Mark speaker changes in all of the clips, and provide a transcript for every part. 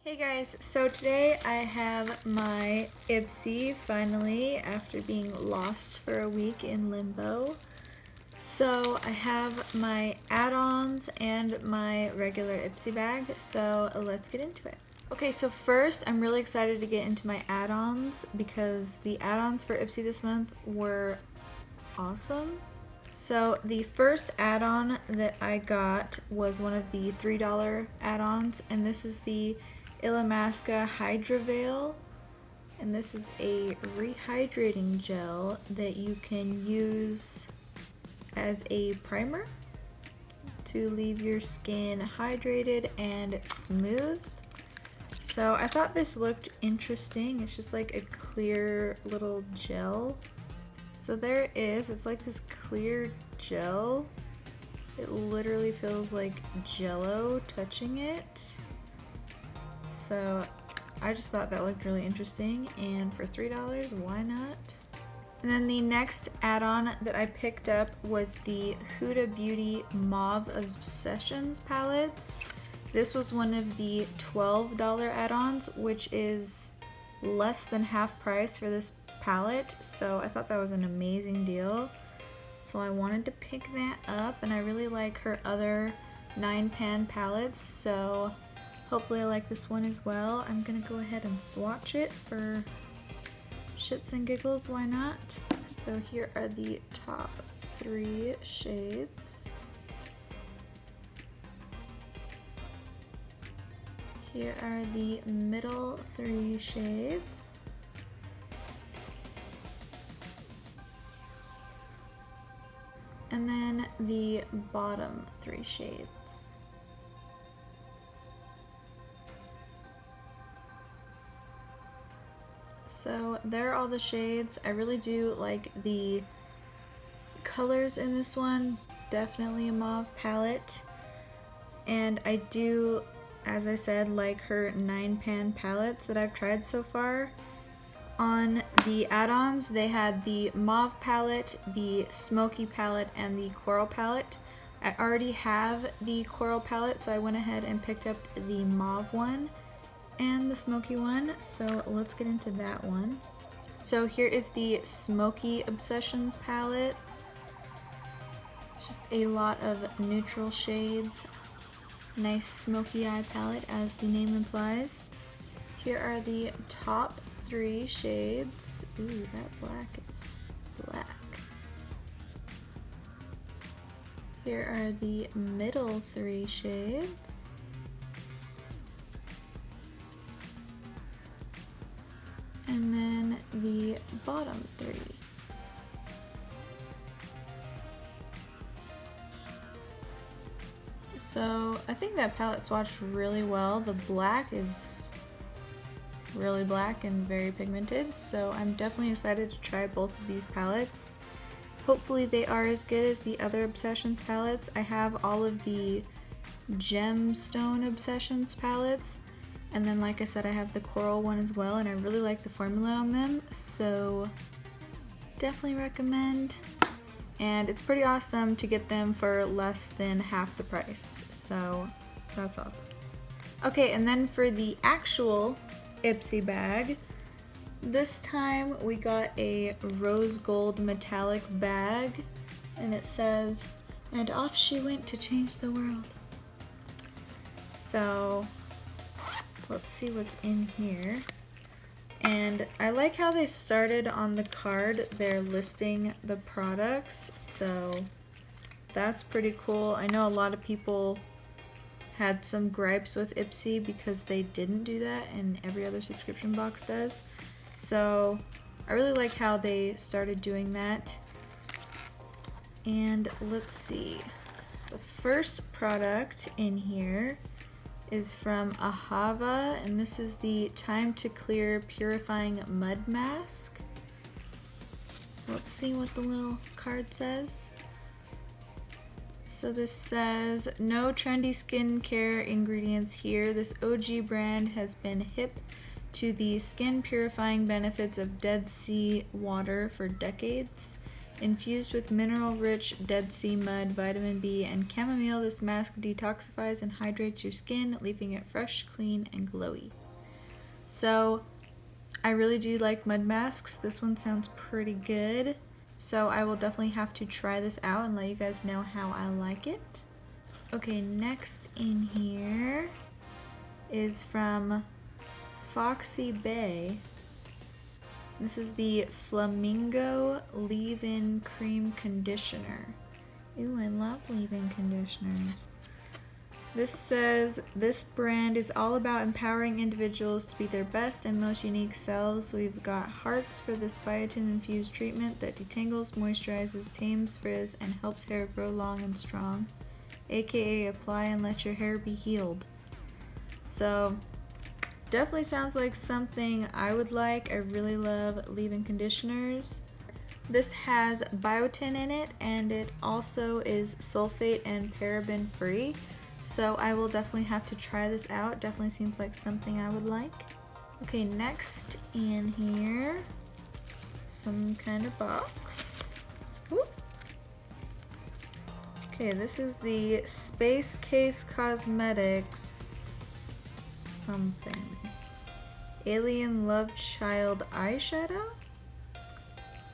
Speaker 1: Hey guys, so today I have my Ipsy finally after being lost for a week in limbo. So I have my add-ons and my regular Ipsy bag, so let's get into it. Okay, so first I'm really excited to get into my add-ons because the add-ons for Ipsy this month were awesome. So the first add-on that I got was one of the $3 add-ons, and this is the Illamasqua Hydra Veil, and this is a rehydrating gel that you can use as a primer to leave your skin hydrated and smooth. So I thought this looked interesting. It's just like a clear little gel. So there it is. It's like this clear gel. It literally feels like Jello touching it. So I just thought that looked really interesting, and for $3, why not? And then the next add-on that I picked up was the Huda Beauty Mauve Obsessions palettes. This was one of the $12 add-ons, which is less than half price for this palette, so I thought that was an amazing deal. So I wanted to pick that up, and I really like her other 9-pan palettes, so hopefully I like this one as well. I'm gonna go ahead and swatch it for shits and giggles, why not? So here are the top 3 shades. Here are the middle 3 shades. And then the bottom 3 shades. So there are all the shades. I really do like the colors in this one. Definitely a mauve palette. And I do, as I said, like her 9-pan palettes that I've tried so far. On the add-ons, they had the mauve palette, the smoky palette, and the coral palette. I already have the coral palette, so I went ahead and picked up the mauve one and the smoky one, so let's get into that one. So here is the Smoky Obsessions palette. It's just a lot of neutral shades. Nice smoky eye palette, as the name implies. Here are the top 3 shades. Ooh, that black is black. Here are the middle 3 shades. And then the bottom 3. So I think that palette swatched really well. The black is really black and very pigmented, so I'm definitely excited to try both of these palettes. Hopefully they are as good as the other Obsessions palettes. I have all of the Gemstone Obsessions palettes. And then, like I said, I have the coral one as well, and I really like the formula on them, so definitely recommend. And it's pretty awesome to get them for less than half the price, so that's awesome. Okay, and then for the actual Ipsy bag, this time we got a rose gold metallic bag, and it says, "And off she went to change the world." So let's see what's in here. And I like how they started on the card, they're listing the products, so that's pretty cool. I know a lot of people had some gripes with Ipsy because they didn't do that, and every other subscription box does. So I really like how they started doing that. And let's see. The first product in here is from Ahava, and this is the Time to Clear Purifying Mud Mask. Let's see what the little card says. So this says, "No trendy skincare ingredients here. This OG brand has been hip to the skin purifying benefits of Dead Sea water for decades. Infused with mineral-rich Dead Sea mud, vitamin B, and chamomile, this mask detoxifies and hydrates your skin, leaving it fresh, clean, and glowy. So, I really do like mud masks. This one sounds pretty good. So I will definitely have to try this out and let you guys know how I like it. Okay, next in here is from FoxyBae. This is the Flamingo Leave-In Cream Conditioner. Ooh, I love leave-in conditioners. This says, this brand is all about empowering individuals to be their best and most unique selves. We've got hearts for this biotin-infused treatment that detangles, moisturizes, tames frizz, and helps hair grow long and strong. AKA apply and let your hair be healed. So, definitely sounds like something I would like. I really love leave-in conditioners. This has biotin in it, and it also is sulfate and paraben free. So I will definitely have to try this out. Definitely seems like something I would like. Okay, next in here, some kind of box. Ooh. Okay, this is the Space Case Cosmetics something. Alien Lovechild eyeshadow?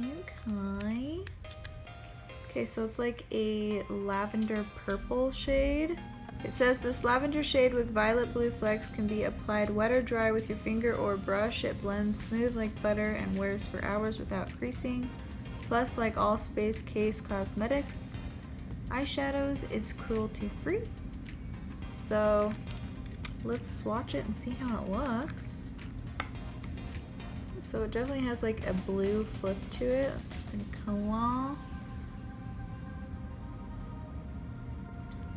Speaker 1: Okay. Okay, so it's like a lavender purple shade. It says this lavender shade with violet blue flecks can be applied wet or dry with your finger or brush. It blends smooth like butter and wears for hours without creasing. Plus, like all Space Case Cosmetics eyeshadows, it's cruelty free. So let's swatch it and see how it looks. So it definitely has like a blue flip to it. Pretty cool.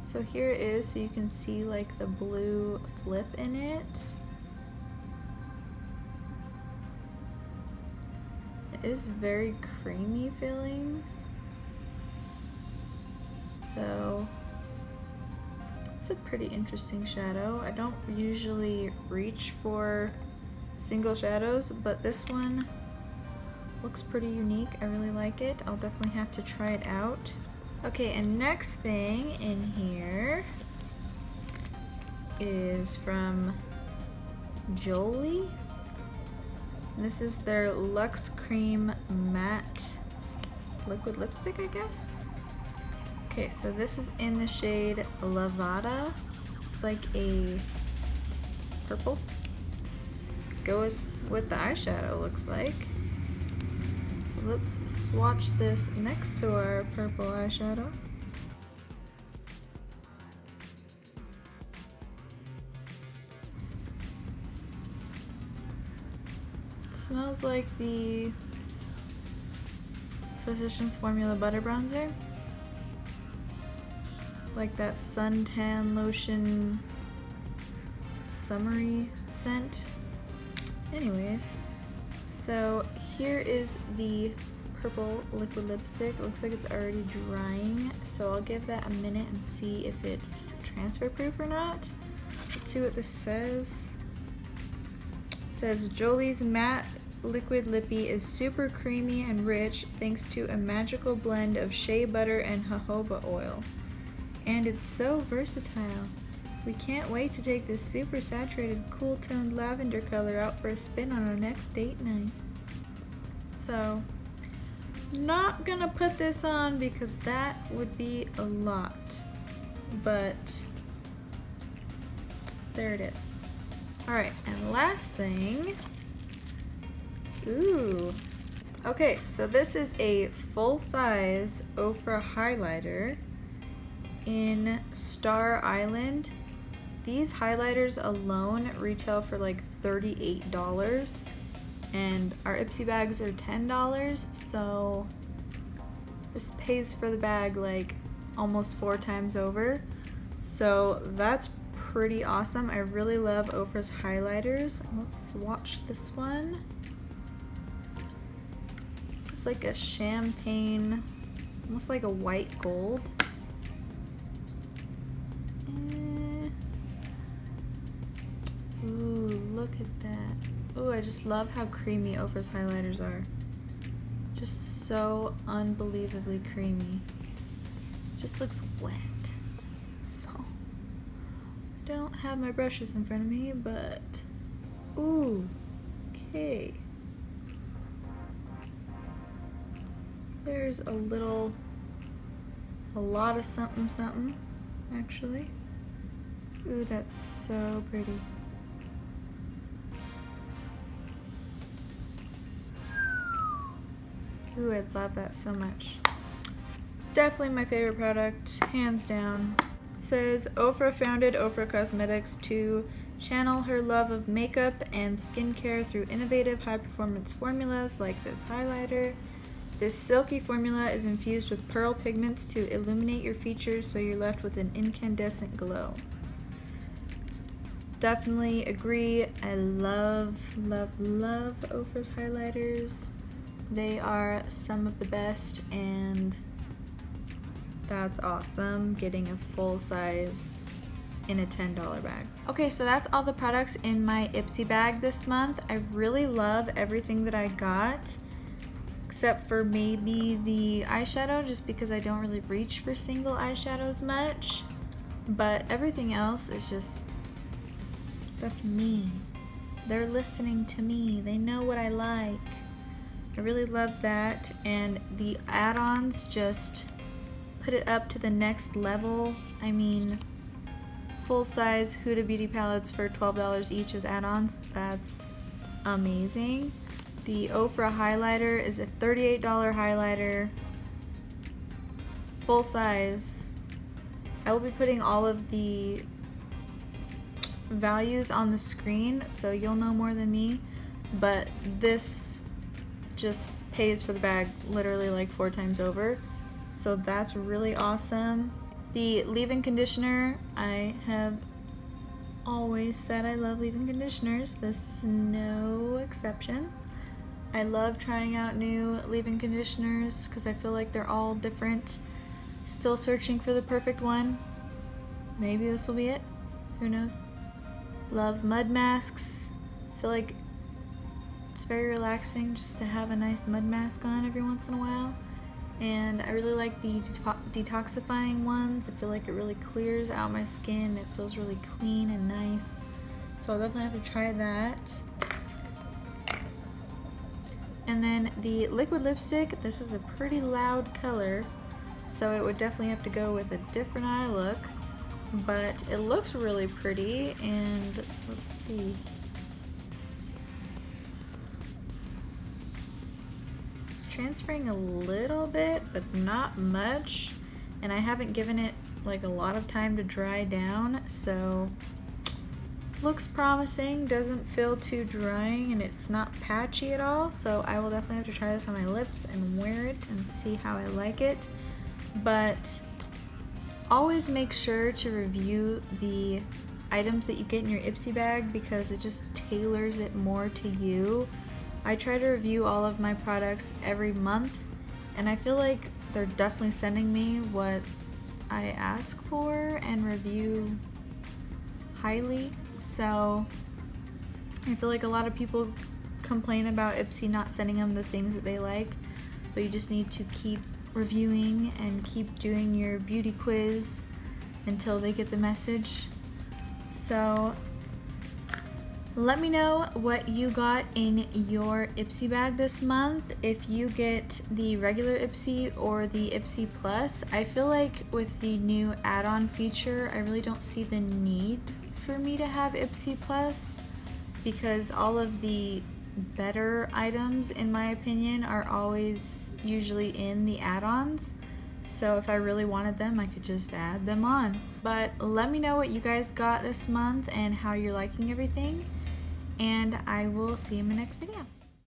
Speaker 1: So here it is, so you can see like the blue flip in it. It is very creamy feeling. So it's a pretty interesting shadow. I don't usually reach for single shadows, but this one looks pretty unique. I really like it. I'll definitely have to try it out. Okay, and next thing in here is from Jolii. And this is their Luxe Cream Matte Liquid Lipstick, I guess. Okay, so this is in the shade Lavanda. It's like a purple. Goes with the eyeshadow, looks like. So let's swatch this next to our purple eyeshadow. It smells like the Physicians Formula Butter Bronzer. Like that suntan lotion summery scent. Anyways, so here is the purple liquid lipstick. It looks like it's already drying, so I'll give that a minute and see if it's transfer proof or not. Let's see what this says. It says Jolii's matte liquid lippy is super creamy and rich thanks to a magical blend of shea butter and jojoba oil. And it's so versatile. We can't wait to take this super saturated, cool toned lavender color out for a spin on our next date night. So, not gonna put this on because that would be a lot. But, there it is. Alright, and last thing. Ooh. Okay, so this is a full-size Ofra highlighter in Star Island. These highlighters alone retail for like $38, and our Ipsy bags are $10, so this pays for the bag like almost 4 times over. So that's pretty awesome. I really love Ofra's highlighters. Let's swatch this one. So it's like a champagne, almost like a white gold. Ooh, look at that. Ooh, I just love how creamy Ofra's highlighters are. Just so unbelievably creamy. Just looks wet. So, I don't have my brushes in front of me, but ooh, okay. There's a lot of something something, actually. Ooh, that's so pretty. Ooh, I love that so much. Definitely my favorite product, hands down. It says, Ofra founded Ofra Cosmetics to channel her love of makeup and skincare through innovative high-performance formulas like this highlighter. This silky formula is infused with pearl pigments to illuminate your features so you're left with an incandescent glow. Definitely agree. I love, love, love Ofra's highlighters. They are some of the best, and that's awesome, getting a full size in a $10 bag. Okay, so that's all the products in my Ipsy bag this month. I really love everything that I got, except for maybe the eyeshadow, just because I don't really reach for single eyeshadows much. But everything else is just, that's me. They're listening to me. They know what I like. I really love that, and the add-ons just put it up to the next level. I mean, full-size Huda beauty palettes for $12 each as add-ons. That's amazing. The Ofra highlighter is a $38 highlighter, full size. I will be putting all of the values on the screen, so you'll know more than me, but this just pays for the bag literally like 4 times over, so that's really awesome. The leave-in conditioner, I have always said I love leave-in conditioners. This is no exception. I love trying out new leave-in conditioners because I feel like they're all different. Still searching for the perfect one. Maybe this will be it. Who knows? Love mud masks. I feel like it's very relaxing just to have a nice mud mask on every once in a while. And I really like the detoxifying ones. I feel like it really clears out my skin. It feels really clean and nice. So I'll definitely have to try that. And then the liquid lipstick, this is a pretty loud color, so it would definitely have to go with a different eye look, but it looks really pretty. And let's see. It's transferring a little bit, but not much, and I haven't given it like a lot of time to dry down, so looks promising. Doesn't feel too drying, and it's not patchy at all, so I will definitely have to try this on my lips and wear it and see how I like it. But always make sure to review the items that you get in your Ipsy bag because it just tailors it more to you. I try to review all of my products every month, and I feel like they're definitely sending me what I ask for and review highly. So I feel like a lot of people complain about Ipsy not sending them the things that they like, but you just need to keep reviewing and keep doing your beauty quiz until they get the message. So let me know what you got in your Ipsy bag this month. If you get the regular Ipsy or the Ipsy Plus, I feel like with the new add-on feature, I really don't see the need for me to have Ipsy Plus because all of the better items, in my opinion, are always usually in the add-ons. So if I really wanted them, I could just add them on. But let me know what you guys got this month and how you're liking everything, and I will see you in my next video.